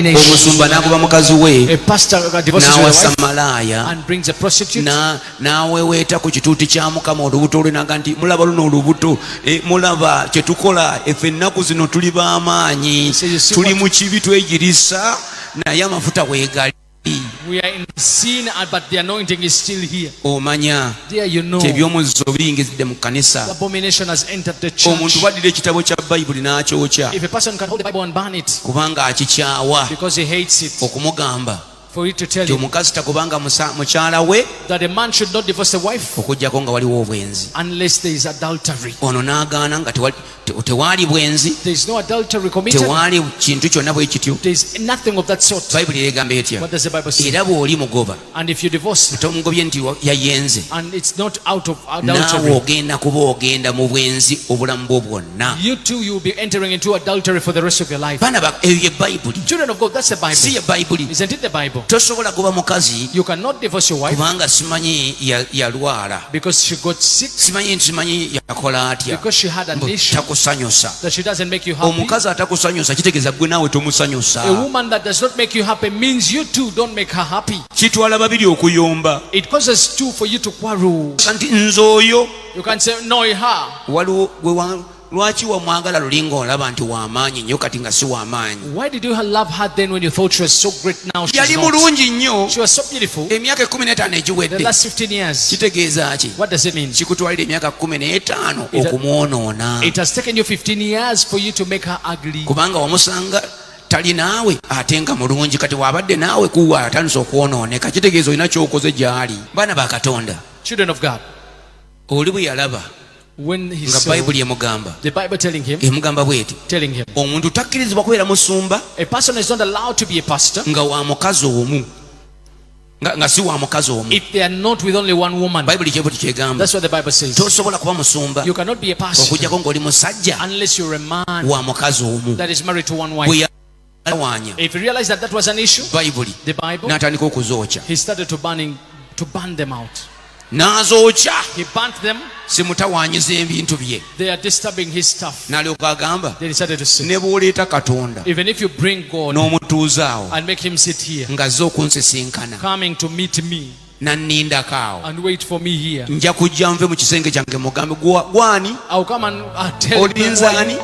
omusumba n'agoba mukazi we n'awasa malaya and brings a prostitute, n'aweweeta ku kituuti kya Mukama olubuto lwe naga nti mulaba luno olubuto mulaba kye tukola effe ennaku zino tuli b'amaanyi tuli mu kibi twegirisa naye amafuta weegali. we are in sin, but the anointing is still here. Omanya There you know, eby'omuzzo biringizidde mu kkanisa. abomination has entered the church. Omuntu bwaddira ekitabo kya Bayibuli n'akyokya If a person can hold the Bible and burn it kubanga akikyawa because he hates it, okumugamba for it to tell nti you omukazi takubanga mukyala we that a man should not divorce a wife okuggyako nga waliwo obwenzi. unless there is adultery. Ono n'agaana nga tewaali bwenzi, There is no adultery committed. tewaali kintu kyonna bwe kityo. There is nothing of that sort. Bayibuli yeegamba etya? What does the Bible say? Era bw'oli mugoba And if you divorce tomugobye nti yayenze, and it's not out of naawe adultery, ogenda kuba ogenda mu bwenzi obulamu bwo bwonna. you too, you will be entering into adultery for the rest of your life. Baana eyo ye Bayibuli, Children of God, that's the si ye Bible. Bayibuli. Isn't it the Bible? Tosobola kuba mukazi You cannot divorce your wife kubanga simanyi yalwala, because she got sick, simanyi yakola atya, because she had an issue takusanyusa. that she doesn't make you happy. Omukazi atakusanyusa kitegeeza gwe naawe tomusanyusa. A woman that does not make you happy means you too don't make her happy. Kitwala babiri okuyomba. It causes two for you to quarrel. Kanti nze oyo You can say no, her. waliwo lwaki wamwagala lulinga olaba nti w'amaanyi nnyo kati nga si w'amaanyi? Why did you love her then when you thought she was so great? Now she's Yali not. mulungi nnyo She was so beautiful. emyaka 15 The egiwedde. last 15 years. Kitegeeza ki? What does it mean? Kikutwalira emyaka 15 okumwonoona It has taken you 15 years for you to make her ugly. kubanga wamusanga tali naawe ate nga mulungi, kati wabadde naawe kuwa atandise okwonooneka. Kitegeeza olina kyokoze gy'ali. Baana ba Katonda, Children of God, oli bwe yalaba when he nga saw Bayibuli emugamba the Bible telling him, bw'eti omuntu takkirizibwa kubeera musumba a person is not allowed to be a pastor nga wa mukazi omu, nga si wa mukazi omu. if they are not with only one woman. Bayibuli kyebuti kyegamba That's what the Bible says. tosobola kuba musumba You cannot be a pastor okuggyako ng'oli musajja unless you're a man wa mukazi omu. that is married to one Bwe wife. yawaanya If he realized that that was an issue, Bayibuli the Bible, n'atandika okuzookya, he started to burn them out. n'azookya, He burnt them. simutawaanyiza ebintu bye. They are disturbing his stuff. N'alyoka agamba Then he started to say, ne bw'oleeta Katonda even if you bring God n'omutuuzaawo and make him sit here, ng'azze okunsisinkana coming to meet me nannindako awo, and wait for me here, nja kujja nve mu kisenge kyange mugambe gwani I'll come and tell olinze you ani